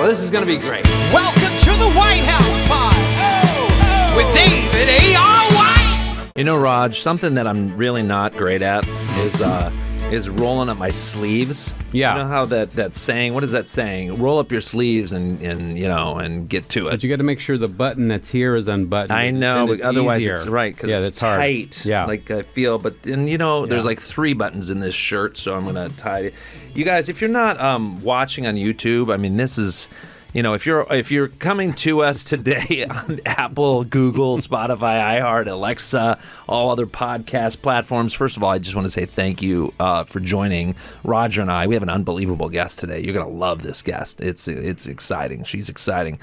this is going to be great. Welcome to the White House Pod with David A.R. White. You know, Raj, something that I'm really not great at is rolling up my sleeves. Yeah. You know how that saying, what is that saying? Roll up your sleeves and get to it. But you got to make sure the button that's here is unbuttoned. I know, but otherwise easier. it's right because it's hard. tight. Yeah. Like I feel, but then there's like 3 buttons in this shirt, so I'm gonna tie it. You guys, if you're not watching on YouTube, I mean, this is. If you're coming to us today on Apple, Google, Spotify, iHeart, Alexa, all other podcast platforms, first of all, I just want to say thank you for joining Roger and I. We have an unbelievable guest today. You're going to love this guest. It's exciting. She's exciting.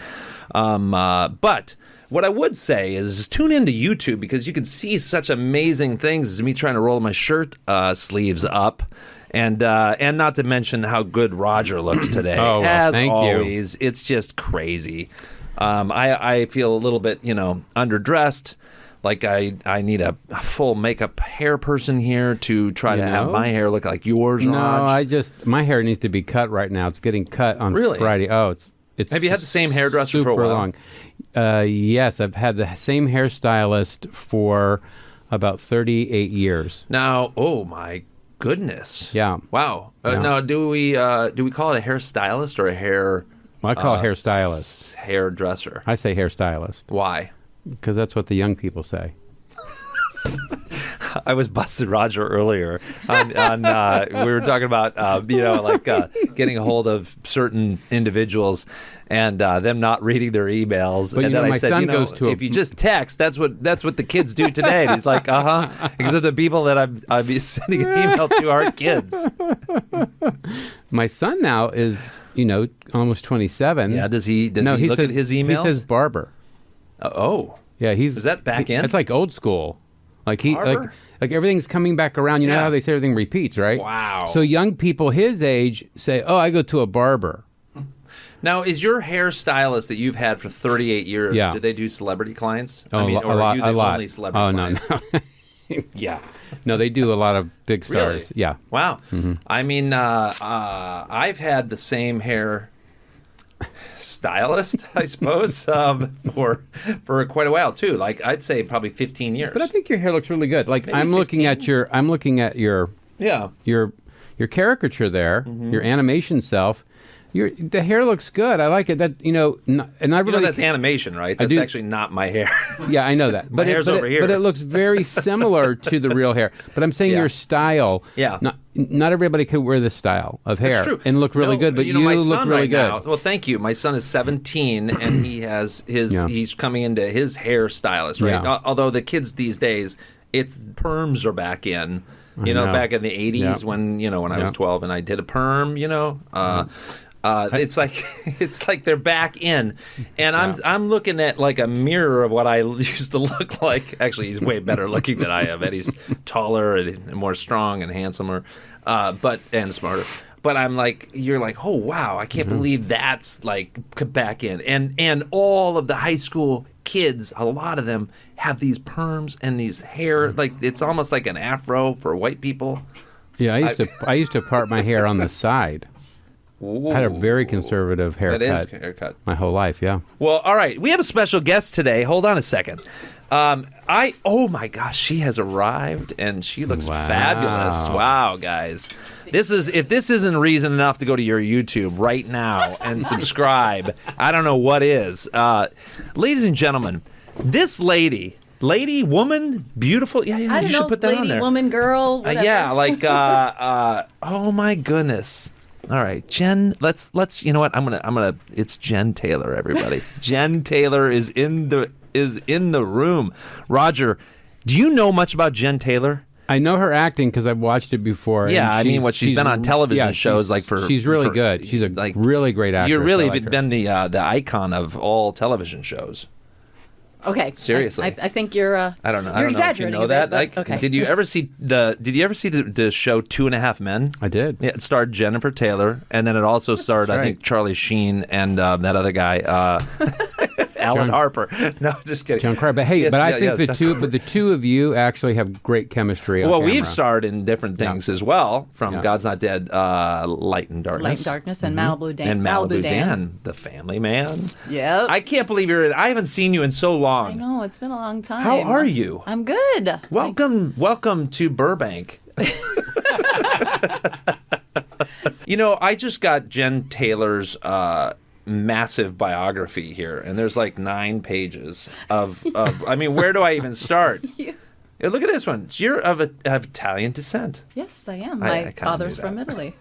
But what I would say is tune into YouTube because you can see such amazing things as me trying to roll my shirt sleeves up. And not to mention how good Roger looks today. Oh, well, as thank always, you. It's just crazy. I feel a little bit, underdressed. Like I need a full makeup hair person here to try to have my hair look like yours, Raj. No, my hair needs to be cut right now. It's getting cut on Friday. Oh, it's Have you had the same hairdresser for a while? Long. Yes, I've had the same hairstylist for about 38 years. Now, oh my goodness. Yeah. Wow. Yeah. Now, do we call it a hairstylist or a hair? Well, I call it hairstylist. Hairdresser. I say hairstylist. Why? Because that's what the young people say. I was busted Roger earlier on we were talking about getting a hold of certain individuals and them not reading their emails. But and then I said, if you just text, that's what the kids do today. And he's like, because the people that I'm sending an email to aren't kids. My son now is almost 27. Yeah, does he look at his emails? He says barber. Oh. Yeah, is that back in? It's like old school. Like like everything's coming back around. You know how they say everything repeats, right? Wow. So young people his age say, "Oh, I go to a barber." Now, is your hairstylist that you've had for 38 years? Yeah. Do they do celebrity clients? Oh, or are you the only celebrity client? No. Yeah. No, they do a lot of big stars. Really? Yeah. Wow. Mm-hmm. I mean, I've had the same hair stylist, I suppose, for quite a while too. Like I'd say probably 15 years. But I think your hair looks really good. Like Maybe I'm 15? looking at your caricature there, your animation self. The hair looks good. I like it. That that's animation, right? That's actually not my hair. Yeah, I know that. But hair's over here. But it looks very similar to the real hair. But I'm saying your style. Yeah. Not everybody could wear this style of hair and look really good. But you my look son really right good. Now, well, thank you. My son is 17, and he has he's coming into his hairstylist, right? Yeah. Although the kids these days, perms are back in. Back in the 80s when I was 12 and I did a perm. It's like they're back in, and I'm looking at like a mirror of what I used to look like. Actually, he's way better looking than I am, and he's taller and more strong and handsomer, and smarter. But I'm like, you're like, oh wow, I can't believe that's like back in, and all of the high school kids, a lot of them have these perms and these hair, like it's almost like an afro for white people. Yeah, I used to part my hair on the side. Ooh. I had a very conservative haircut. My whole life, yeah. Well, all right. We have a special guest today. Hold on a second. Oh my gosh, she has arrived and she looks fabulous. Wow, guys. If this isn't reason enough to go to your YouTube right now and subscribe, I don't know what is. Ladies and gentlemen, this lady, woman, beautiful. Yeah, I don't you should know, put that lady, on there. Woman, girl, whatever. Oh my goodness. All right, Jen. Let's. You know what? I'm gonna. It's Jen Taylor, everybody. Jen Taylor is in the room. Roger, do you know much about Jen Taylor? I know her acting because I've watched it before. Yeah, I mean, she's been on television shows She's really good. She's a really great actress. You've really been the icon of all television shows. Okay. Seriously. I think you're. I don't know. You're exaggerating. Know that? Okay. Did you ever see the show 2.5 Men? I did. Yeah, it starred Jennifer Taylor, and then it also starred I think Charlie Sheen and that other guy. Alan Harper. No, just kidding. John Cryer. But hey, Yes, but I yeah, think yes, the two of you actually have great chemistry. On Well, camera. we've starred in different things as well, from Yeah. God's Not Dead, Light and Darkness. Light and Darkness and Malibu Dan. And Malibu Dan, the family man. Yep. I can't believe you're in. I haven't seen you in so long. I know, it's been a long time. How are you? I'm good. Welcome to Burbank. You know, I just got Jen Taylor's massive biography here, and there's like 9 pages of I mean, where do I even start? Yeah, look at this one. You're of Italian descent. Yes, I am. I My kinda father's knew from that. Italy.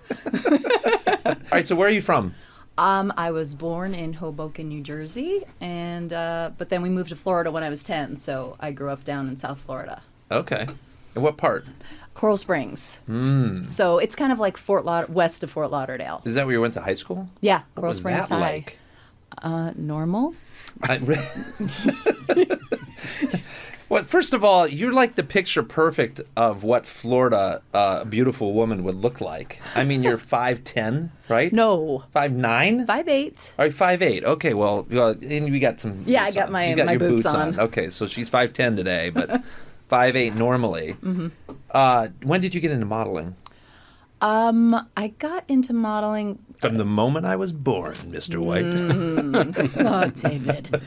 All right, so where are you from? I was born in Hoboken, New Jersey, and but then we moved to Florida when I was 10, so I grew up down in South Florida. Okay. And what part? Coral Springs. So it's kind of like west of Fort Lauderdale. Is that where you went to high school? Yeah, What Coral was Springs that High. like? Normal. Well, first of all, you're like the picture perfect of what Florida, a beautiful woman would look like. I mean, you're 5'10", right? No. 5'9"? 5'8". All right, 5'8". Okay, well, and we got some. Yeah, I boots got on. my- You got my your boots boots on. Okay, so she's 5'10" today, but 5'8" normally. When did you get into modeling? I got into modeling. From the moment I was born, Mr. White. Oh, David.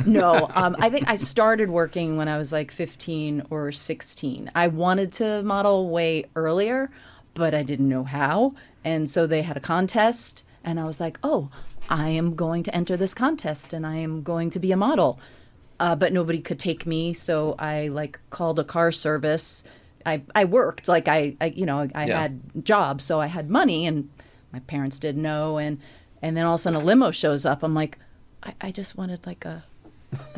No, I think I started working when I was like 15 or 16. I wanted to model way earlier, but I didn't know how. And so they had a contest, and I was like, oh, I am going to enter this contest, and I am going to be a model. But nobody could take me, so I like called a car service. I worked, like I had jobs, so I had money, and my parents didn't know, and then all of a sudden a limo shows up. I'm like, I just wanted like a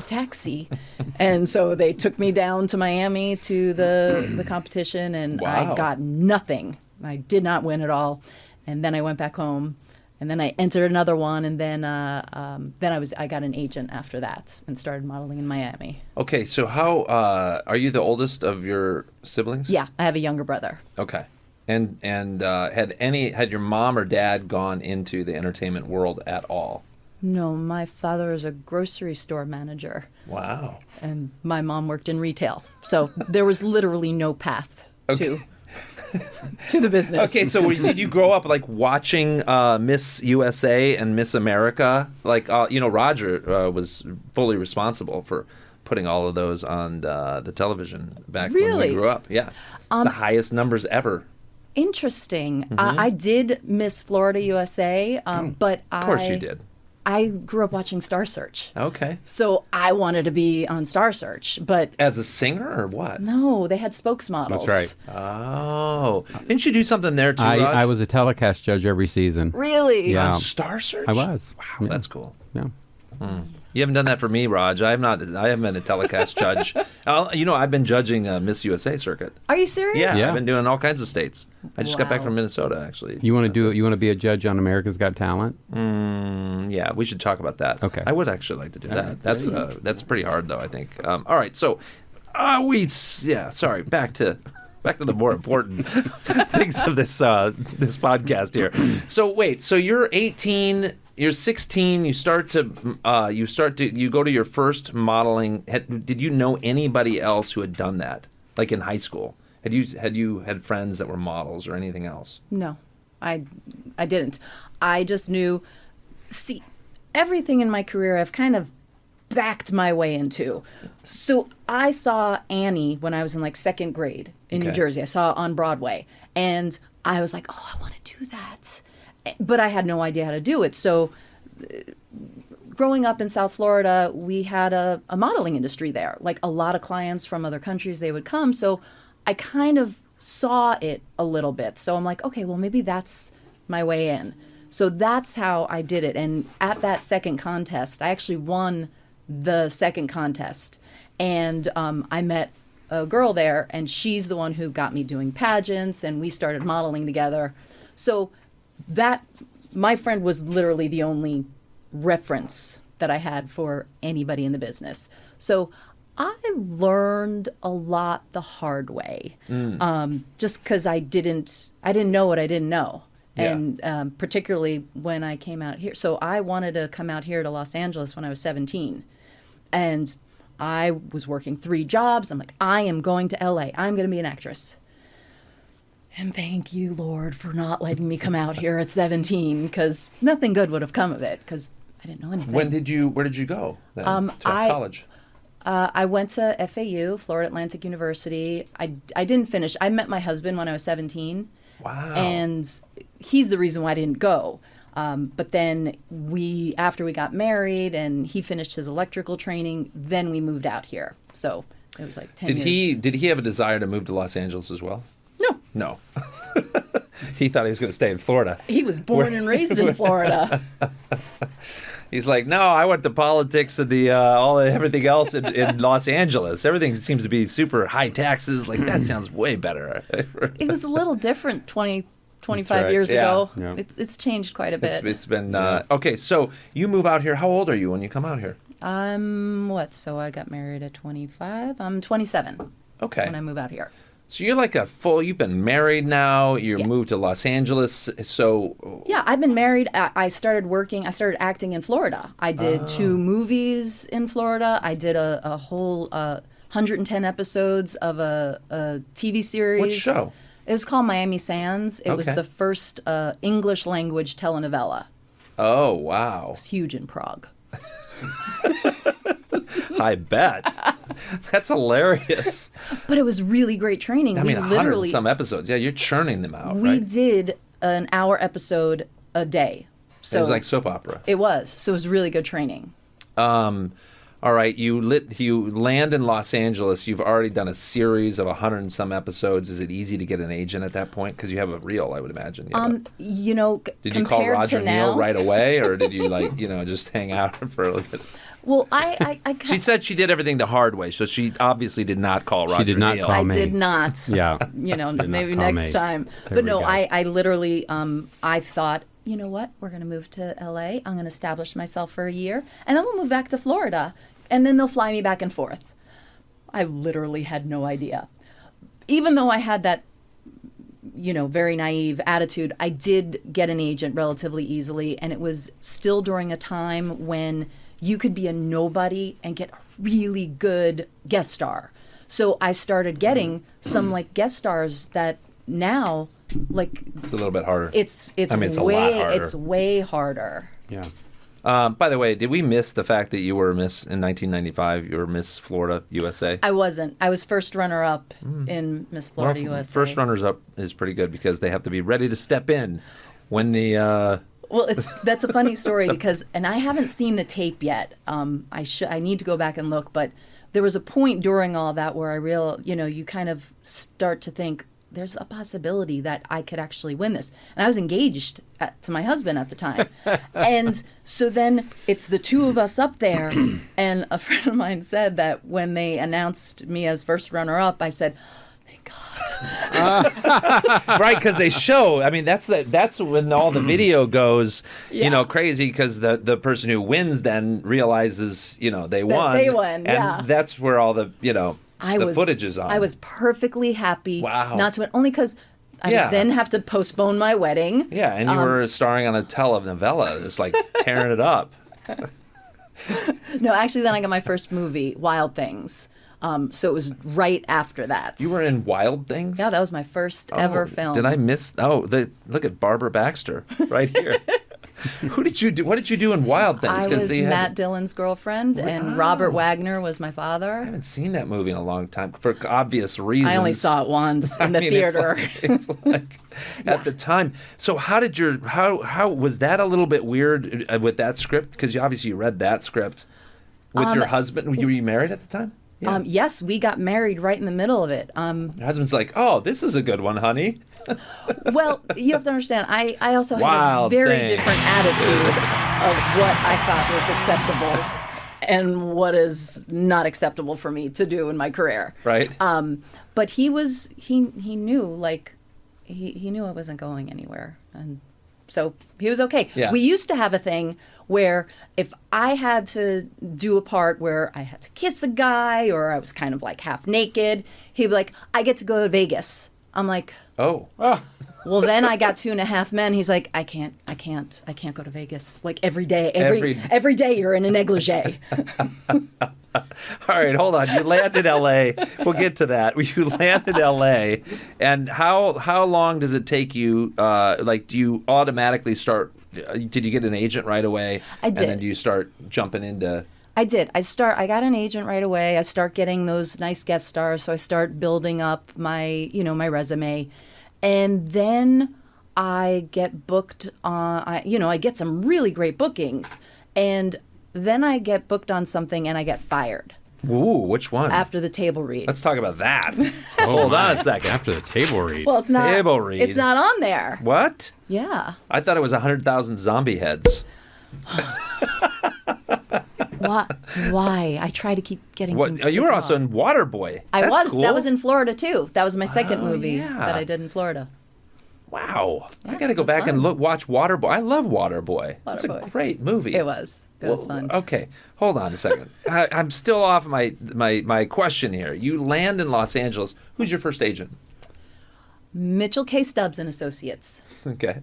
taxi, and so they took me down to Miami to the competition, and Wow. I got nothing. I did not win at all, and then I went back home, and then I entered another one, and then I got an agent after that and started modeling in Miami. Okay, so how are you the oldest of your siblings? Yeah, I have a younger brother. Okay. And had your mom or dad gone into the entertainment world at all? No, my father is a grocery store manager, Wow. and my mom worked in retail. So there was literally no path to the business. Okay, so did you grow up like watching Miss USA and Miss America? Like, Roger was fully responsible for putting all of those on the television back when Really? we grew up. Yeah, the highest numbers ever. Interesting. I did Miss Florida USA, but Of course you did. I grew up watching Star Search. Okay. So I wanted to be on Star Search, but As a singer or what? no, they had spokesmodels. That's right. Oh, didn't you do something there too, Raj? I was a telecast judge every season. Really? Yeah. on Star Search. I was. Wow, that's cool. Yeah. You haven't done that for me, Raj. I haven't been a telecast judge. I've been judging Miss USA circuit. Are you serious? Yeah, Yeah. I've been doing all kinds of states. I just got back Wow. from Minnesota, actually. You want to be a judge on America's Got Talent? Yeah, we should talk about that. Okay. I would actually like to do that. That's pretty hard, though, I think. All right, so sorry. Back to the more important things of this podcast here. So wait, so you're 18. You're 16. You go to your first modeling. Did you know anybody else who had done that, like in high school? Had you had friends that were models or anything else? No, I didn't. I just knew. See, everything in my career I've kind of backed my way into. So I saw Annie when I was in like second grade in New Okay. Jersey. I saw it on Broadway, and I was like, oh, I want to do that. But I had no idea how to do it. So growing up in South Florida, we had a modeling industry there. Like a lot of clients from other countries, they would come. So I kind of saw it a little bit. So I'm like, okay, well, maybe that's my way in. So that's how I did it. And at that second contest, I actually won the second contest. And I met a girl there, and she's the one who got me doing pageants, and we started modeling together. So that, my friend was literally the only reference that I had for anybody in the business. So I learned a lot the hard way, just because I didn't know what I didn't know. And particularly when I came out here. So I wanted to come out here to Los Angeles when I was 17. And I was working 3 jobs. I'm like, I am going to LA. I'm going to be an actress. And thank you, Lord, for not letting me come out here at 17, because nothing good would have come of it, because I didn't know anything. Where did you go then, to college? I went to FAU, Florida Atlantic University. I didn't finish. I met my husband when I was 17. Wow. And he's the reason why I didn't go. But then after we got married and he finished his electrical training, then we moved out here. So it was like 10 years. Did he have a desire to move to Los Angeles as well? No. He thought he was going to stay in Florida. He was born and raised in Florida. He's like, no, I want the politics of everything else in Los Angeles. Everything seems to be super high taxes. Like, that sounds way better. It was a little different 25 right. years ago. Yeah. It's changed quite a bit. It's been okay. So you move out here. How old are you when you come out here? So I got married at 25. I'm 27. Okay. When I move out here. So you're like you've been married now. You moved to Los Angeles. So yeah, I've been married. I started acting in Florida. I did 2 movies in Florida. I did a whole 110 episodes of a TV series. What show? It was called Miami Sands. It was the first English language telenovela. Oh, wow. It was huge in Prague. I bet. That's hilarious. But it was really great training. I mean, 100 and some episodes. Yeah, you're churning them out, We right? did an hour episode a day. So it was like soap opera. It was. So it was really good training. All right, you land in Los Angeles. You've already done a series of 100 and some episods. Is it easy to get an agent at that point? Because you have a reel, I would imagine. Did you call Roger Neal right away, or did you just hang out for a little bit? Well, She said she did everything the hard way, so she obviously did not call Roger Neal. She did not call me. I did not. Yeah. Maybe next time. But no, I literally, I thought, you know what? We're going to move to LA. I'm going to establish myself for a year, and then we'll move back to Florida, and then they'll fly me back and forth. I literally had no idea. Even though I had that, very naive attitude, I did get an agent relatively easily, and it was still during a time when you could be a nobody and get a really good guest star. So I started getting some guest stars that now it's a little bit harder. It's a lot harder. It's way harder. Yeah. By the way, did we miss the fact that you were Miss in 1995? You were Miss Florida USA. I wasn't. I was first runner-up in Miss Florida USA. First runners-up is pretty good because they have to be ready to step in when the. Well, that's a funny story because, and I haven't seen the tape yet. I need to go back and look, but there was a point during all that where you kind of start to think there's a possibility that I could actually win this. And I was engaged to my husband at the time. And so then it's the 2 of us up there. And a friend of mine said that when they announced me as first runner-up, I said, thank God. Right, because they show. I mean, that's when all the video goes, crazy because the person who wins then realizes, they won. They won, and that's where all the footage is on. I was perfectly happy not to win, only because I Yeah. would then have to postpone my wedding. Yeah, and you were starring on a telenovela, just like tearing it up. No, actually, then I got my first movie, Wild Things. So it was right after that. You were in Wild Things? Yeah, that was my first ever film. Did I miss? Look at Barbara Baxter right here. Who did you do? What did you do in Wild Things? I was Matt Dillon's girlfriend, and Robert Wagner was my I father. haven't seen that movie in a long time for obvious reasons. I only saw it once in the theater. It's like at the time. So how did how was that a little bit weird with that script? Because you read that script with your husband. Were you married at the time? Yeah. Yes, we got married right in the middle of it. Your husband's like, "Oh, this is a good one, honey." Well, you have to understand, I also had Wild a very thing. different attitude of what I thought was acceptable and what is not acceptable for me to do in my career. Right. But he knew, he knew I wasn't going anywhere. And so he was okay. Yeah. We used to have a thing where if I had to do a part where I had to kiss a guy or I was kind of like half naked, he'd be like, I get to go to Vegas. I'm like, Oh. well, then I got 2.5 Men. He's like, I can't go to Vegas. Like every day, every day you're in a negligee. All right, hold on. You land in L.A. We'll get to that. You land in L.A. And how long does it take you? Do you automatically start? Did you get an agent right away? I did. And then do you start jumping into? I did. I got an agent right away. I start getting those nice guest stars. So I start building up my resume, and then I get booked on. I get some really great bookings, and then I get booked on something and I get fired. Ooh, which one? After the table read. Let's talk about that. Hold on a second. After the table read. Well, it's not. Table read. It's not on there. What? Yeah. I thought it was 100,000 zombie heads. Why? I try to keep getting things You were taken also off. in Waterboy. I was. Cool. That was in Florida too. That was my second movie yeah. that I did in Florida. Wow. I Yeah, got to go it was back and fun. watch Waterboy. I love Waterboy. It's a Waterboy. great movie. It was. It was fun. Okay, hold on a second. I'm still off my question here. You land in Los Angeles. Who's your first agent? Mitchell K. Stubbs and Associates. Okay.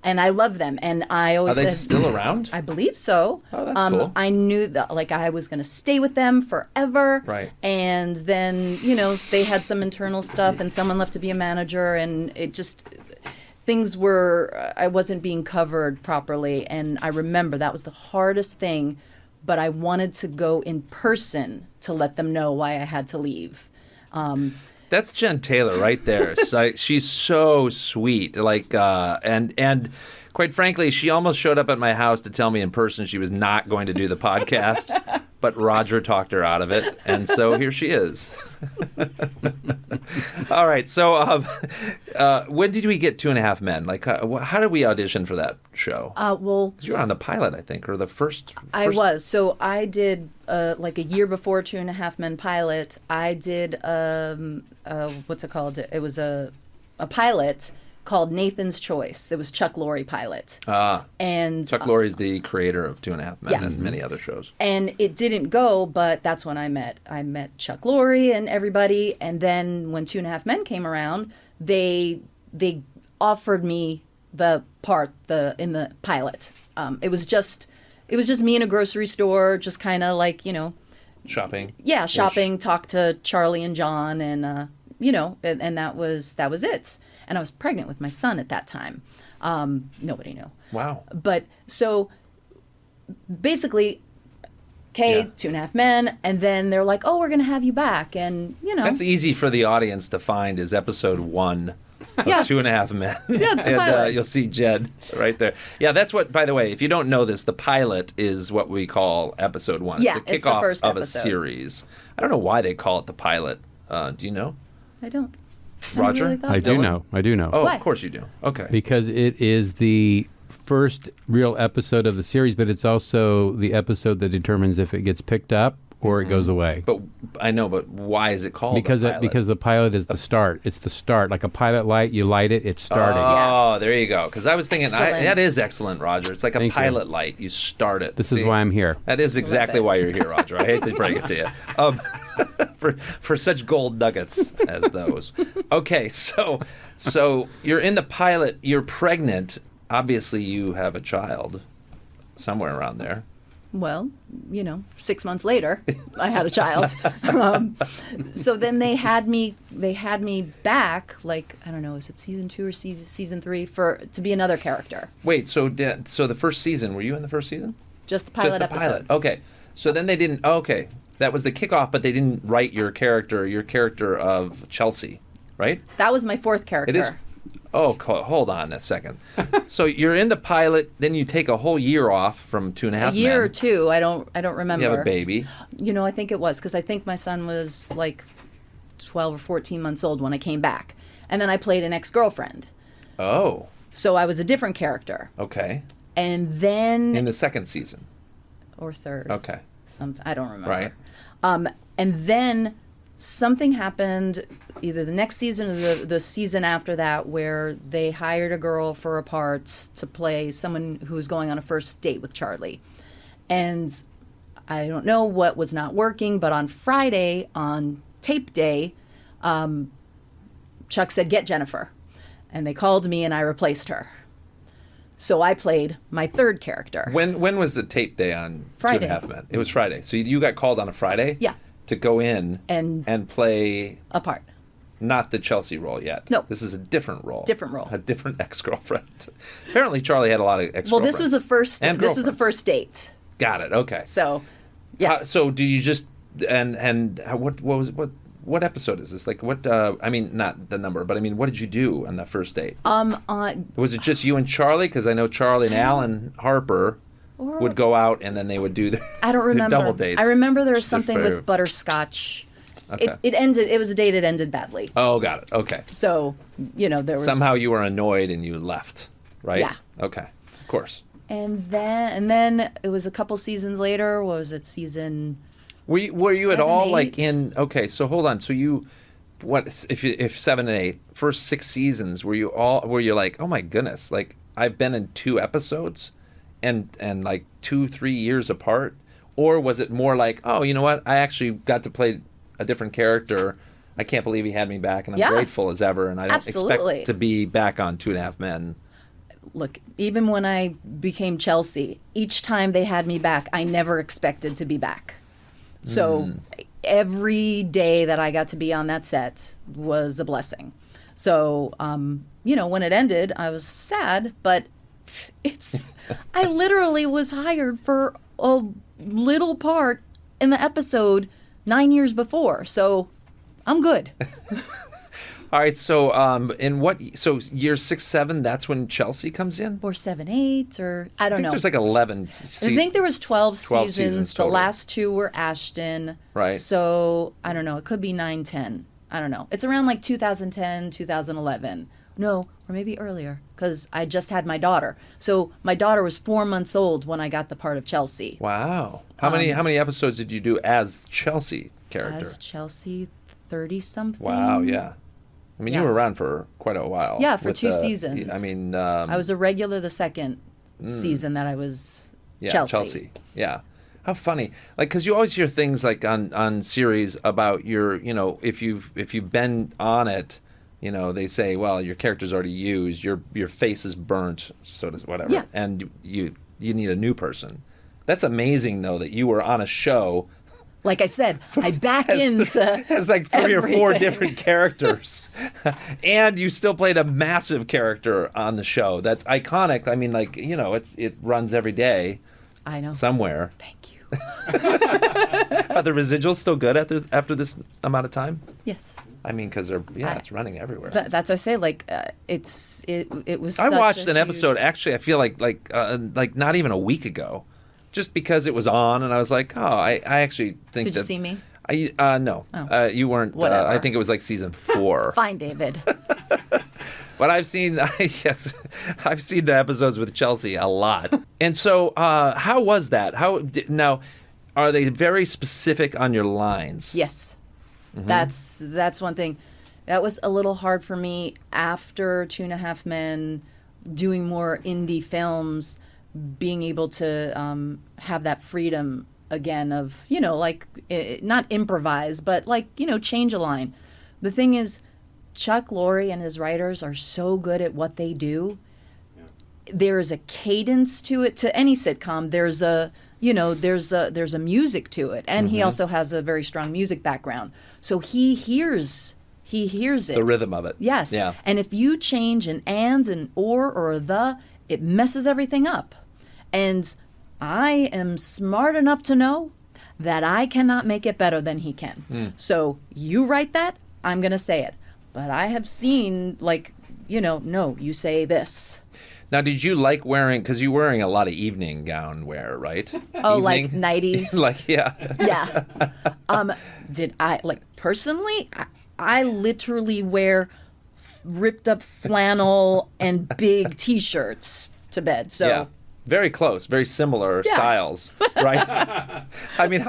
And I love them. And I always Are they said, still around? I believe so. Oh, that's cool. I knew that I was going to stay with them forever. Right. And then, they had some internal stuff and someone left to be a manager and it just I wasn't being covered properly. And I remember that was the hardest thing, but I wanted to go in person to let them know why I had to leave. That's Jen Taylor right there. She's so sweet. And quite frankly, she almost showed up at my house to tell me in person she was not going to do the podcast, but Roger talked her out of it, and so here she is. All right. So, when did we get 2.5 Men? How did we audition for that show? Well, 'Cause you were on the pilot, I think, or the first. I was. So I did a year before 2.5 Men pilot. I did what's it called? It was a pilot called Nathan's Choice. It was Chuck Lorre pilot. And Chuck Lorre is the creator of 2.5 Men Yes. and many other shows. And it didn't go, but that's when I met Chuck Lorre and everybody. And then when 2.5 Men came around, they offered me the part in the pilot. It was just me in a grocery store, just kind of Shopping. yeah, shopping. Talk to Charlie and John, and and that was it. And I was pregnant with my son at that time. Nobody knew. Wow. But so basically, Yeah. 2.5 Men, and then they're like, "Oh, we're gonna have you back," and That's easy for the audience to find is episode 1 of Yeah. 2.5 Men. Yeah, it's the And pilot. you'll see Jed right there. Yeah, that's what, by the way, if you don't know this, the pilot is what we call episode 1. Yeah, it's the it's the kickoff first of episode. a series. I don't know why they call it the pilot. Do you know? I don't. Roger? really thought I do Dylan? know. I do know. Oh, Why? of course you do. Okay. Because it is the first real episode of the series, but it's also the episode that determines if it gets picked up or it goes away. But I know, but why is it called Because the pilot? because the pilot is the start. It's the start. Like a pilot light, you light it, it's starting. Oh, Yes. there you go. Because I was thinking, Excellent. that is excellent, Roger. It's like a Thank you. pilot light. You start it. This is See? why I'm here. That is exactly it. why you're here, Roger. I hate to break it to you. For such gold nuggets as those. Okay, so you're in the pilot. You're pregnant. Obviously, you have a child somewhere around there. Well, 6 months later, I had a child. So then they had me back, I don't know, is it season 2 or season 3 to be another character. Wait, so the first season, were you in the first season? Just the pilot Just the episode. pilot. Okay. So then they didn't. Okay, that was the kickoff, but they didn't write your character of Chelsea, right? That was my fourth character. It is. Oh, hold on a second. So you're in the pilot, then you take a whole year off from 2.5 Men. A year or two. I don't remember. You have a baby. I think it was because I think my son was 12 or 14 months old when I came back, and then I played an ex-girlfriend. Oh, So I was a different character, okay. and then In the second season. or third. Okay. I don't remember. Right. And then something happened either the next season or the season after that where they hired a girl for a part to play someone who was going on a first date with Charlie. And I don't know what was not working, but on Friday, on tape day, Chuck said, "Get Jennifer," and they called me, and I replaced her. So I played my third character. When was the tape day on Friday. 2.5 Men? It was Friday. So you got called on a Friday? Yeah. To go in And play a part. not the Chelsea role yet. No. This is a different role. Different role. A different ex-girlfriend. Apparently Charlie had a lot of ex-girlfriends. Well, this was a first. And This was a girlfriends. first date. Got it. Okay. So, yes. So do you just what episode is this? Like what? I mean, not the number, but I mean, what did you do on that first date? Was it just you and Charlie? Because I know Charlie and Alan Harper would go out and then they would do their I don't their remember. double dates. I remember there was Just something for- with butterscotch. Okay. It ended. It was a date that ended badly. Oh, got it. Okay. So, there was Somehow you were annoyed and you left, right? Yeah. Okay. Of course. And then it was a couple seasons later. What was it? Season. Were you at 7, all 8? like in? Okay, so hold on. So you, what if 7 and 8 first 6 seasons? Were you like, oh my goodness, like I've been in 2 episodes, and like 2-3 years apart, or was it more like, oh, you know what, I actually got to play a different character. I can't believe he had me back, and I'm Yeah. grateful as ever, and I don't Absolutely. expect to be back on 2.5 Men. Look, even when I became Chelsea, each time they had me back, I never expected to be back. So every day that I got to be on that set was a blessing. So, when it ended, I was sad, but I literally was hired for a little part in the episode 9 years before. So I'm good. All right, so year 6, 7, that's when Chelsea comes in? Or 7, 8, or I I don't think know. there's like 11 I think there was 12 seasons. The total. last 2 were Ashton. Right. So, I don't know. It could be 9, 10. I don't know. It's around like 2010, 2011. No, or maybe earlier, because I just had my daughter. So my daughter was 4 months old when I got the part of Chelsea. Wow. How many episodes did you do as Chelsea character? As Chelsea, 30-something. Wow, yeah. I mean, you Yeah. were around for quite a while. Yeah, for with 2 seasons. I mean, I was a regular the second season that I was Chelsea. Yeah. How funny. Like, because you always hear things like on series about your, if you've been on it, they say, well, your character's already used, your face is burnt, so does whatever, Yeah. and you need a new person. That's amazing, though, that you were on a show Like I said, I back into has like 3 or 4 everything. different characters, and you still played a massive character on the show. That's iconic. I mean, like it runs every day I know. somewhere. Thank you. Are the residuals still good after this amount of time? Yes. I mean, because it's running everywhere. That's what I say. Like it was. I such watched a an huge- episode. Actually, I feel like not even a week ago, just because it was on, and I was like, oh, I actually think. Did you see me? No, you weren't. Whatever. I think it was like season 4. Fine, David. But I've seen, yes, I've seen the episodes with Chelsea a lot. And so, how was that? Now, are they very specific on your lines? Yes. Mm-hmm. That's one thing. That was a little hard for me after 2.5 Men, doing more indie films, being able to have that freedom again of, not improvise, but change a line. The thing is, Chuck Lorre and his writers are so good at what they do. There is a cadence to it. To any sitcom, there's a music to it, and he also has a very strong music background. So he hears it. The rhythm of it. Yes. Yeah. And if you change an ands, an or a the, it messes everything up. And I am smart enough to know that I cannot make it better than he can. So you write that, I'm going to say it. But I have seen, no, you say this. Now, did you like wearing, because you're wearing a lot of evening gown wear, right? Oh, like Evening? 90s? Yeah. Yeah. Did I, personally, I literally wear ripped up flannel and big T-shirts to bed. So. Yeah. Very close, very similar styles, right? I mean,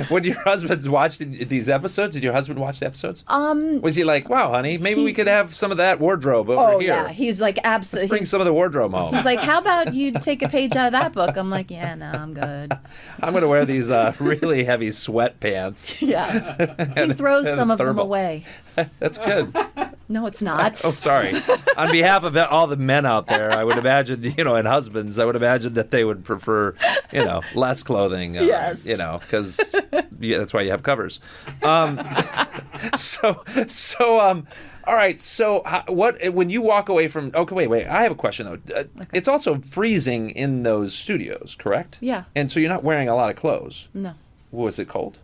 when your husband's watched these episodes, did your husband watch the episodes? Was he like, wow, honey, maybe we could have some of that wardrobe over here? Yeah, he's like, Let's absolutely. bring some of the wardrobe home. He's like, how about you take a page out of that book? I'm like, yeah, no, I'm good. I'm going to wear these really heavy sweatpants. Yeah. He throws and some of them thermal. away. That's good. No, it's not. Oh, sorry. On behalf of all the men out there, I would imagine, and husbands, I would imagine that they would prefer, less clothing. Yes. Because that's why you have covers. All right. So, when you walk away from? Okay, wait. I have a question though. It's also freezing in those studios, correct? Yeah. And so you're not wearing a lot of clothes. No. Was it cold?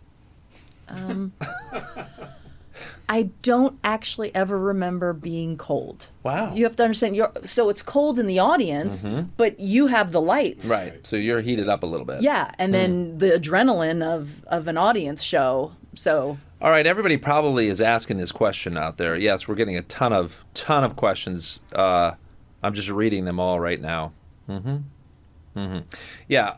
I don't actually ever remember being cold. Wow. You have to understand. So it's cold in the audience, but you have the lights. Right. So you're heated up a little bit. Yeah, and then the adrenaline of an audience show. So. All right, everybody probably is asking this question out there. Yes, we're getting a ton of questions. I'm just reading them all right now. Yeah.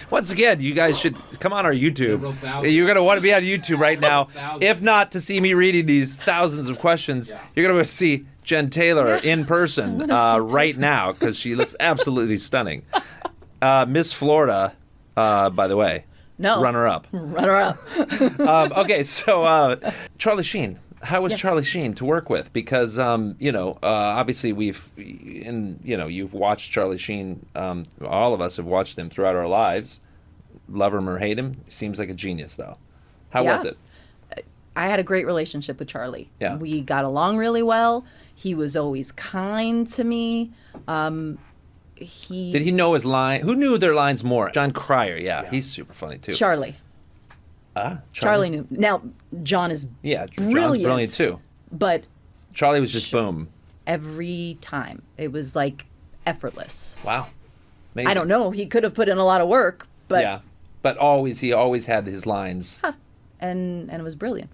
Once again, you guys should come on our YouTube. You're going to want to be on YouTube right now. If not to see me reading these thousands of questions, you're going to see Jen Taylor in person right now because she looks absolutely stunning. Miss Florida. By the way, no. Runner-up. Okay, so Charlie Sheen. How was Charlie Sheen to work with? Because obviously you've watched Charlie Sheen. All of us have watched him throughout our lives. Love him or hate him, seems like a genius though. How was it? I had a great relationship with Charlie. Yeah. We got along really well. He was always kind to me. Did he know his line? Who knew their lines more? John Cryer, yeah. He's super funny too. Charlie. Charlie knew. Now, John is John's brilliant, brilliant too. But Charlie was just boom. Every time. It was like effortless. Wow. Amazing. I don't know. He could have put in a lot of work, but yeah. But he always had his lines. And it was brilliant.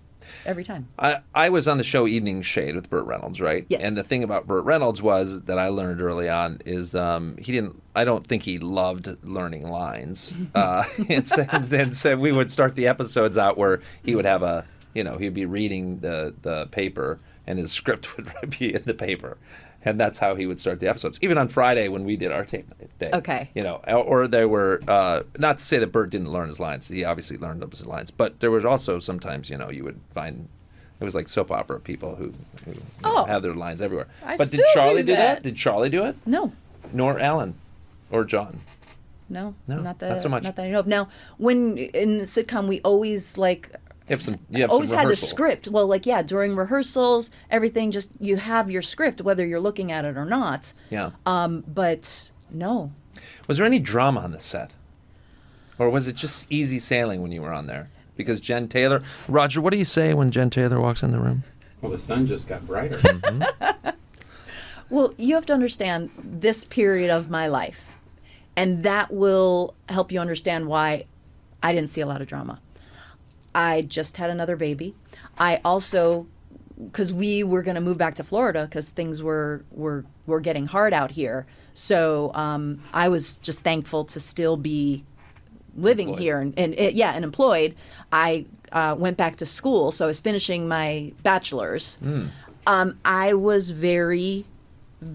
Every time. I was on the show Evening Shade with Burt Reynolds, right? Yes. And the thing about Burt Reynolds was that I learned early on is I don't think he loved learning lines. And so we would start the episodes out where he would have he'd be reading the paper and his script would be in the paper. And that's how he would start the episodes. Even on Friday when we did our tape day. Okay. Or they were, not to say that Bert didn't learn his lines. He obviously learned his lines. But there was also sometimes, you would find, it was like soap opera people who have their lines everywhere. But did Charlie do that? Did Charlie do it? No. Nor Alan or John? No. Not so much. Not that I know of. Now, when in the sitcom, we always You always some had the rehearsal. script. Well, during rehearsals, everything you have your script, whether you're looking at it or not. Yeah. But no. Was there any drama on the set? Or was it just easy sailing when you were on there? Because Jen Taylor... Roger, what do you say when Jen Taylor walks in the room? Well, the sun just got brighter. Well, you have to understand this period of my life. And that will help you understand why I didn't see a lot of drama. I just had another baby. I also, because we were going to move back to Florida because things were getting hard out here. So I was just thankful to still be living here and employed. I went back to school, so I was finishing my bachelor's. I was very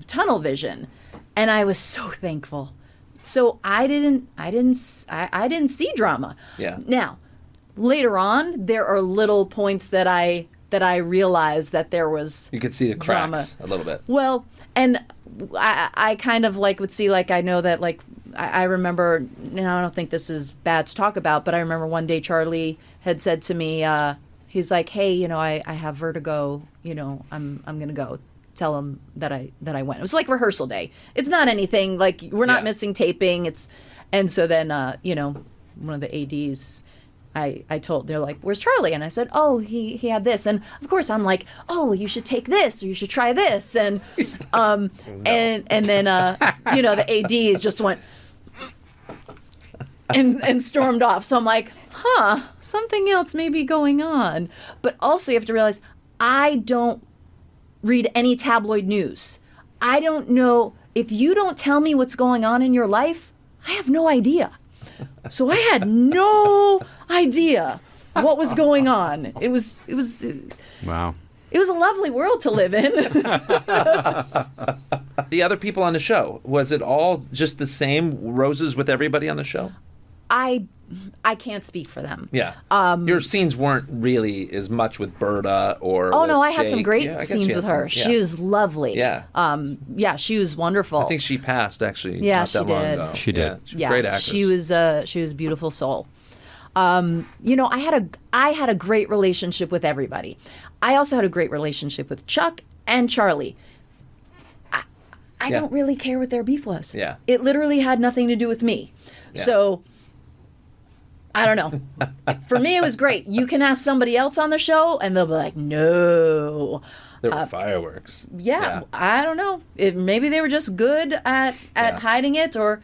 tunnel vision, and I was so thankful. So I didn't see drama. Yeah. Now, later on, there are little points that I realized that there was You could see the cracks drama. a little bit. Well, and I kind of would see I know that I remember, and I don't think this is bad to talk about, but I remember one day Charlie had said to me, he's like, hey, I have vertigo, I'm gonna go. Tell him that I went. It was like rehearsal day. It's not anything we're not missing taping. And so then one of the ADs, I told, they're like, where's Charlie? And I said, oh, he had this. And of course I'm like, oh, you should take this or you should try this. And and then the ADs just went and stormed off. So I'm like, something else may be going on. But also you have to realize I don't read any tabloid news. I don't know. If you don't tell me what's going on in your life, I have no idea. So I had no idea what was going on. It was Wow. It was a lovely world to live in. The other people on the show, was it all just the same roses with everybody on the show? I I can't speak for them. Yeah. Your scenes weren't really as much with Berta or. Oh with no, I had some Jake. great Yeah, I guess scenes you had with her. some, yeah. She was lovely. Yeah. Yeah, she was wonderful. I think she passed actually. Yeah, not that she long did. ago. She did. Yeah, she was a Yeah, great actress. she was a beautiful soul. I had a great relationship with everybody. I also had a great relationship with Chuck and Charlie. I Yeah. don't really care what their beef was. Yeah. It literally had nothing to do with me. Yeah. So I don't know. For me, it was great. You can ask somebody else on the show, and they'll be like, "No." There were fireworks. Yeah, I don't know. Maybe they were just good at hiding it, or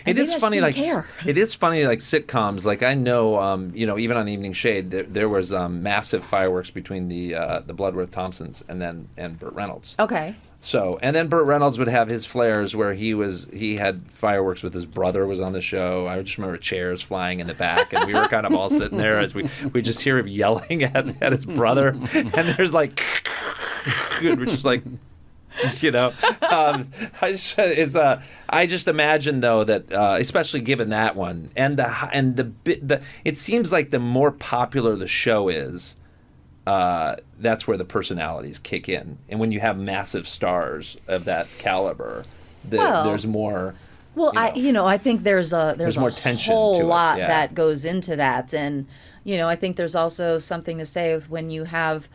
It is funny, like care. it is funny, like sitcoms. Like I know, even on Evening Shade, there was massive fireworks between the Bloodworth Thompsons and Burt Reynolds. Okay. So, and then Burt Reynolds would have his flares where he had fireworks with his brother was on the show. I just remember chairs flying in the back, and we were kind of all sitting there as we just hear him yelling at his brother, and there's like, we're just like. I just imagine though that especially given that one and it seems like the more popular the show is, that's where the personalities kick in, and when you have massive stars of that caliber, there's more. Well, I think there's more a tension whole to it, lot yeah. that goes into that, and I think there's also something to say with when you have.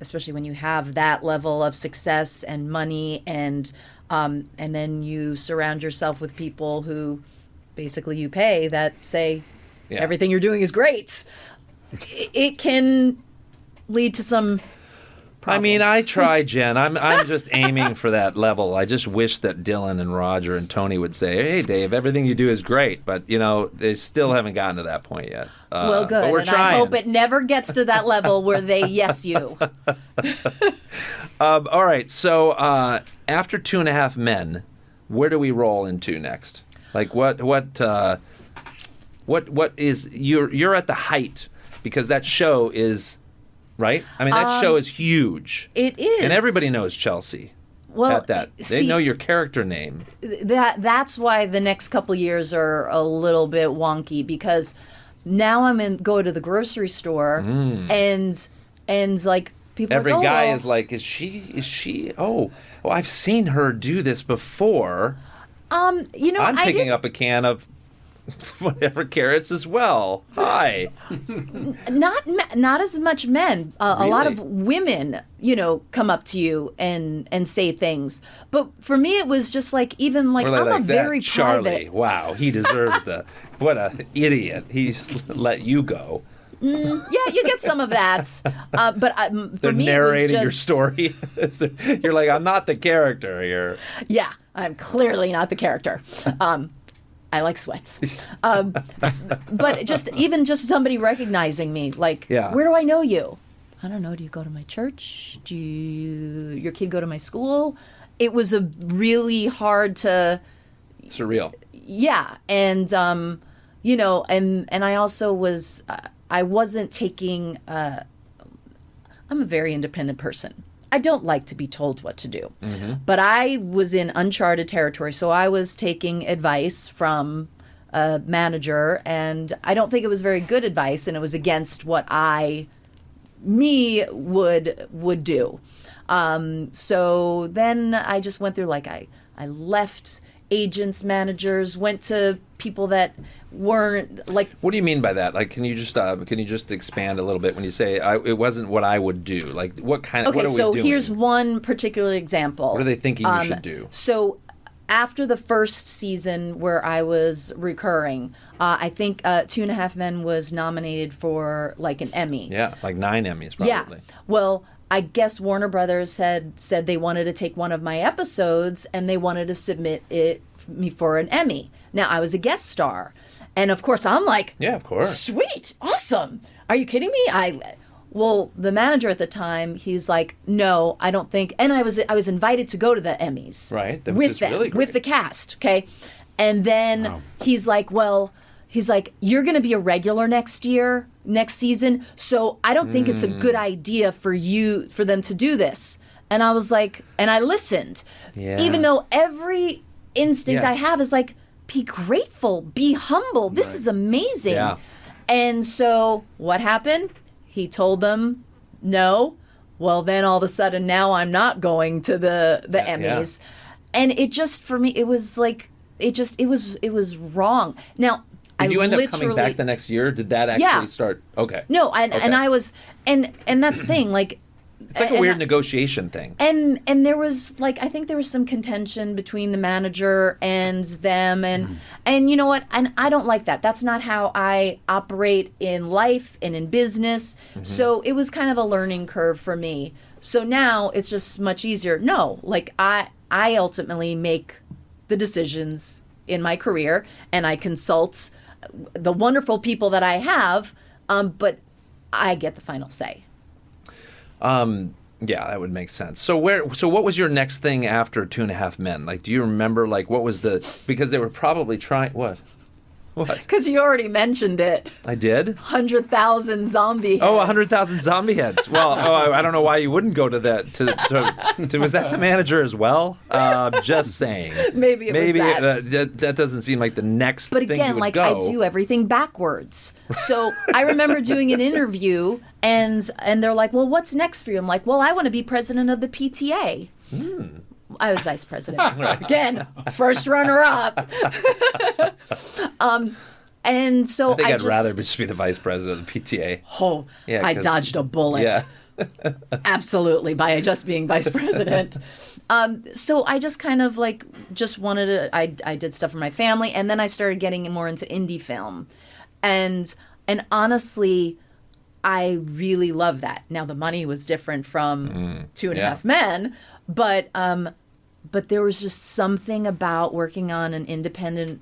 Especially when you have that level of success and money, and then you surround yourself with people who basically you pay that say everything you're doing is great. It can lead to some problems. I mean, I try, Jen. I'm just aiming for that level. I just wish that Dylan and Roger and Tony would say, "Hey, Dave, everything you do is great," but they still haven't gotten to that point yet. Well, good. But we're and trying. I hope it never gets to that level where they yes you. All right. So after 2.5 Men, where do we roll into next? Like what is you're at the height, because that show is. Right? I mean, that show is huge. It is. And everybody knows Chelsea. Well, at that. They know your character name. That's why the next couple years are a little bit wonky, because now go to the grocery store and like people Every are, guy is like, is she? Oh, I've seen her do this before. I'm picking up a can of whatever carrots as well. Hi. Not as much men. A lot Really? of women, come up to you and say things. But for me, it was just like, even like, Or I'm a that very Charlie. private. Wow, he deserves what a idiot. He just let you go. Yeah, you get some of that. But for They're me, narrating it your was just, story. You're like, I'm not the character here. Yeah, I'm clearly not the character. I like sweats. But even just somebody recognizing me, like, Yeah. Where do I know you? I don't know. Do you go to my church? Do your kid go to my school? It was a really hard to. Surreal. Yeah, and and I also was. I wasn't taking. I'm a very independent person. I don't like to be told what to do. Mm-hmm. But I was in uncharted territory, so I was taking advice from a manager, and I don't think it was very good advice, and it was against what me would do. So then I just went through, like, I left agents, managers, went to people that weren't like. What do you mean by that? Like, can you just expand a little bit when you say it wasn't what I would do? Like, what kind of? Okay, what are we so doing? here's one particular example. What are they thinking you should do? So after the first season where I was recurring, I think 2.5 Men was nominated for like an Emmy. Yeah, like 9 Emmys probably. Yeah. Well, I guess Warner Brothers had said they wanted to take one of my episodes and they wanted to submit me for an Emmy. Now, I was a guest star. And of course, I'm like, Yeah, of course. Sweet, awesome. Are you kidding me? Well, the manager at the time, he's like, no, I don't think. And I was invited to go to the Emmys. Right, which with is them, really great. with the cast, okay? And then he's like, you're going to be a regular next season, so I don't think it's a good idea for them to do this. And I was like, and I listened. Yeah. Even though every instinct Yeah. I have is like, be grateful, be humble. This is amazing. Yeah. And so what happened? He told them no. Well, then all of a sudden now I'm not going to the Emmys. And it just, for me, it was like, it was wrong. Now, Did you end up coming back the next year? Did that actually start? Okay. No, and I was, and that's the thing, like, it's like a weird negotiation thing. And there was, like, I think there was some contention between the manager and them, and you know what? And I don't like that. That's not how I operate in life and in business. So it was kind of a learning curve for me. So now it's just much easier. No, like, I ultimately make the decisions in my career, and I consult the wonderful people that I have, but I get the final say. Yeah, that would make sense. So what was your next thing after 2.5 Men? Like, do you remember, like, what was because they were probably trying, what? Because you already mentioned it. I did? 100,000 zombie heads. Oh, 100,000 zombie heads. Well, I don't know why you wouldn't go to that. Was that the manager as well? Just saying. Maybe it was that. That doesn't seem like the next But thing again, you would like, go. I do everything backwards. So I remember doing an interview, and they're like, well, what's next for you? I'm like, well, I want to be president of the PTA. I was vice president. Again, first runner-up. And so I think I'd rather just be the vice president of the PTA. Oh, yeah, I dodged a bullet. Yeah. Absolutely, by just being vice president. So I just kind of like just wanted to. I did stuff for my family, and then I started getting more into indie film, and honestly, I really love that. Now the money was different from 2.5 Men, but there was just something about working on an independent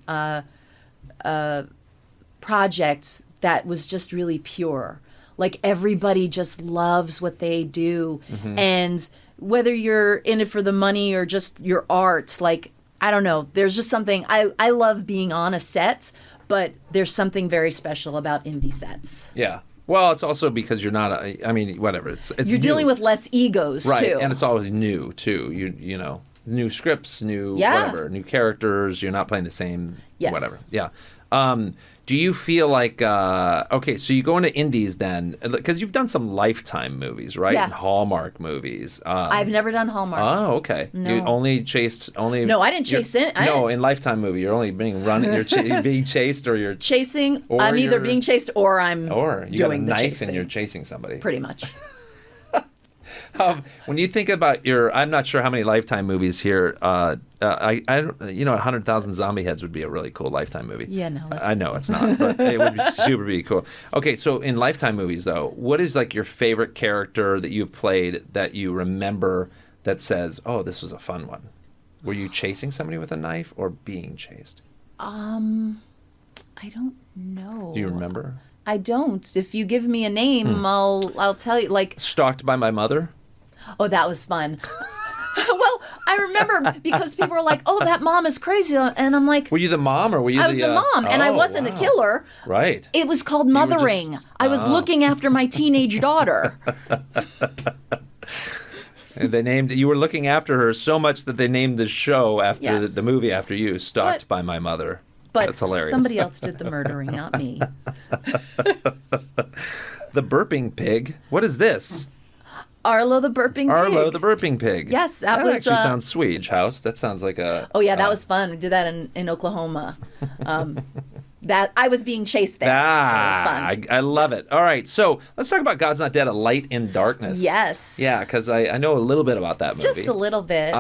project that was just really pure. Like, everybody just loves what they do. And whether you're in it for the money or just your art, like, I don't know, there's just something, I love being on a set, but there's something very special about indie sets. Yeah. Well, it's also because you're not, whatever. It's you're dealing with less egos, right, too. And it's always new, too. You know, new scripts, whatever, new characters. You're not playing the same, whatever. Yeah. Do you feel like, okay, so you go into indies then, because you've done some Lifetime movies, right? Yeah. And Hallmark movies. I've never done Hallmark. Oh, okay. No. You only chased, No, I didn't chase it. In Lifetime movie, you're only being you're being chased, or you're... Chasing, I'm either being chased or I'm Or you doing got a the knife chasing. and you're chasing somebody. Pretty much. When you think about I'm not sure how many Lifetime movies here. I 100,000 zombie heads would be a really cool Lifetime movie. Yeah, no. I know it's not, but it would be super cool. Okay, so in Lifetime movies though, what is like your favorite character that you've played that you remember that says, "Oh, this was a fun one"? Were you chasing somebody with a knife or being chased? I don't know. Do you remember? I don't. If you give me a name, I'll tell you. Like, Stalked by My Mother. oh, that was fun. Well, I remember because people were like, "Oh, that mom is crazy," and I'm like, Were you the mom or were you? I was the mom, and I wasn't a killer. Right. It was called mothering. I was looking after my teenage daughter. And you were looking after her so much that they named the show after Yes. the movie after you, Stalked by My Mother. But That's hilarious. somebody else did the murdering, not me. The burping pig. What is this? Arlo the burping pig. Arlo the burping pig. Yes, that was, actually sounds sweet. House. That sounds like a. Oh yeah, that was fun. We did that in Oklahoma. That I was being chased there. That was fun. I love it. All right, so let's talk about God's Not Dead: A Light in Darkness. Yes. Yeah, because I know a little bit about that movie. Just a little bit.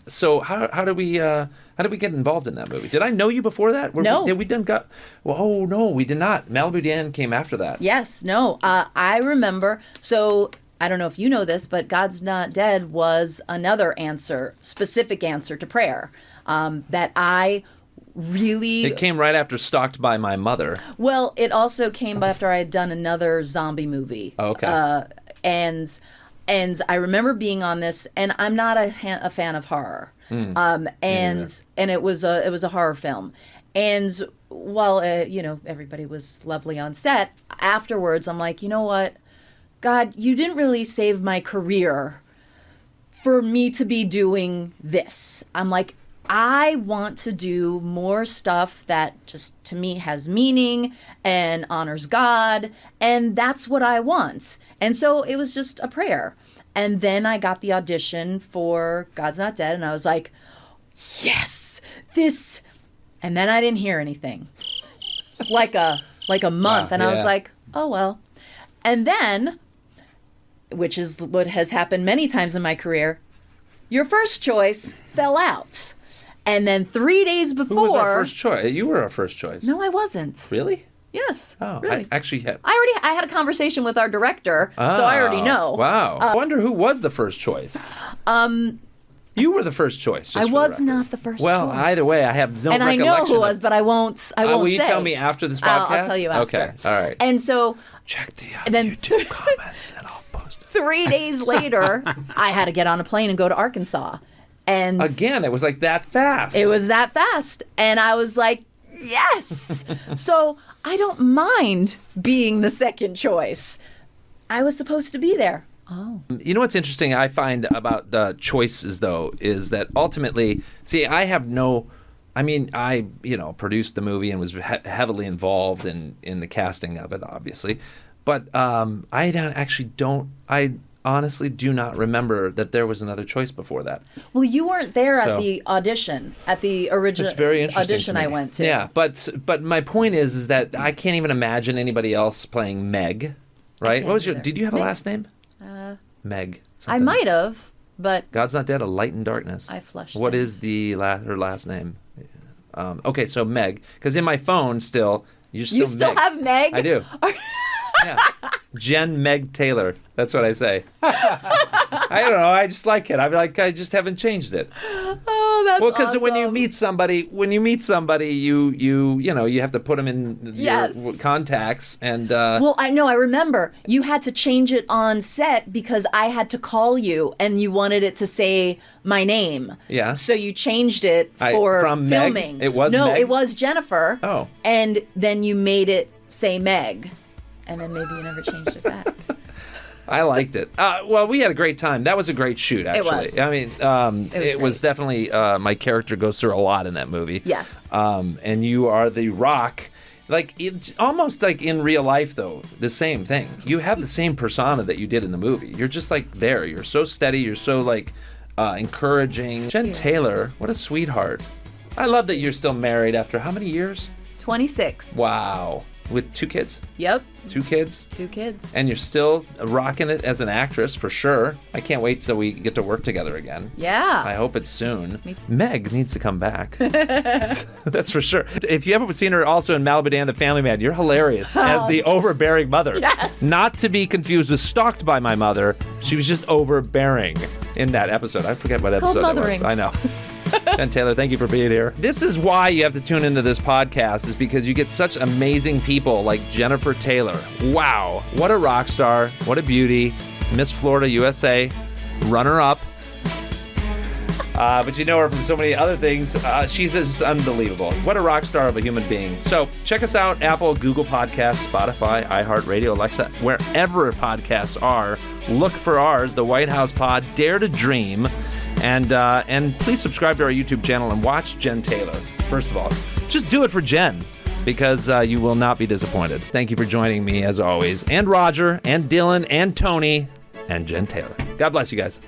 So how did we get involved in that movie? Did I know you before that? No. Did we done got? Well, oh no, we did not. Malibu Dan came after that. Yes. No. I remember. So I don't know if you know this, but God's Not Dead was another specific answer to prayer that I really... It came right after Stalked by My Mother. Well, it also came after I had done another zombie movie. Oh, okay. And I remember being on this, and I'm not a fan of horror. And it was a horror film. And while everybody was lovely on set, afterwards I'm like, you know what? God, you didn't really save my career for me to be doing this. I'm like, I want to do more stuff that just to me has meaning and honors God, and that's what I want. And so it was just a prayer. And then I got the audition for God's Not Dead, and I was like, yes, this. And then I didn't hear anything. It's like a month, and I was like, oh well. And then, which is what has happened many times in my career, your first choice fell out. And then 3 days before... Who was our first choice? You were our first choice. No, I wasn't. Really? Yes. Oh, really. I actually had... I had a conversation with our director, so I already know. Wow. I wonder who was the first choice. You were the first choice. Just I for the was record. not the first choice. Well, either way, I have no and I recollection. know who was, but I won't say. Will you tell me after this podcast? I'll tell you after. Okay, all right. And so... Check the then, YouTube comments, and I'll post it. 3 days later, I had to get on a plane and go to Arkansas. And again, it was like that fast. It was that fast. And I was like, yes. So I don't mind being the second choice. I was supposed to be there. Oh. You know what's interesting I find about the choices, though, is that ultimately, see, I have no... I mean, I, produced the movie and was heavily involved in the casting of it, obviously. But I honestly do not remember that there was another choice before that. Well, you weren't there at the audition, at the original audition I went to. Yeah, but my point is that I can't even imagine anybody else playing Meg, right? What was did you have a last name? Meg. I might have, but... God's Not Dead, A Light in Darkness. I flushed What things. is her last name? Okay, so Meg. Because in my phone still, you're still You still Meg. have Meg? I do. Yeah. Jen Meg Taylor. That's what I say. I don't know. I just like it. I just haven't changed it. Oh, that's well, because awesome. when you meet somebody, you have to put them in your contacts and. Well, I know. I remember you had to change it on set because I had to call you and you wanted it to say my name. Yeah. So you changed it for from filming. Meg? It was no, Meg? it was Jennifer. Oh. And then you made it say Meg, and then maybe you never changed it back. I liked it. Well, we had a great time. That was a great shoot, actually. It was. I mean, it was definitely my character goes through a lot in that movie. Yes. And you are the Rock. Like, it's almost like in real life, though, the same thing. You have the same persona that you did in the movie. You're just like there. You're so steady. You're so like encouraging. Jen Taylor, what a sweetheart. I love that you're still married after how many years? 26. Wow. With 2 kids? Yep. 2 kids? 2 kids. And you're still rocking it as an actress, for sure. I can't wait till we get to work together again. Yeah. I hope it's soon. Meg needs to come back. That's for sure. If you haven't seen her also in Malibu Dan, The Family Man, you're hilarious as the overbearing mother. Yes. Not to be confused with Stalked by My Mother. She was just overbearing in that episode. I forget what episode called it was. mothering. I know. Jen Taylor, thank you for being here. This is why you have to tune into this podcast, is because you get such amazing people like Jennifer Taylor. Wow, what a rock star, what a beauty. Miss Florida USA, runner-up. But you know her from so many other things. She's just unbelievable. What a rock star of a human being. So check us out, Apple, Google Podcasts, Spotify, iHeartRadio, Alexa, wherever podcasts are. Look for ours, The White House Pod, Dare to Dream. And please subscribe to our YouTube channel and watch Jen Taylor. First of all, just do it for Jen, because you will not be disappointed. Thank you for joining me, as always, and Roger, and Dylan, and Tony, and Jen Taylor. God bless you guys.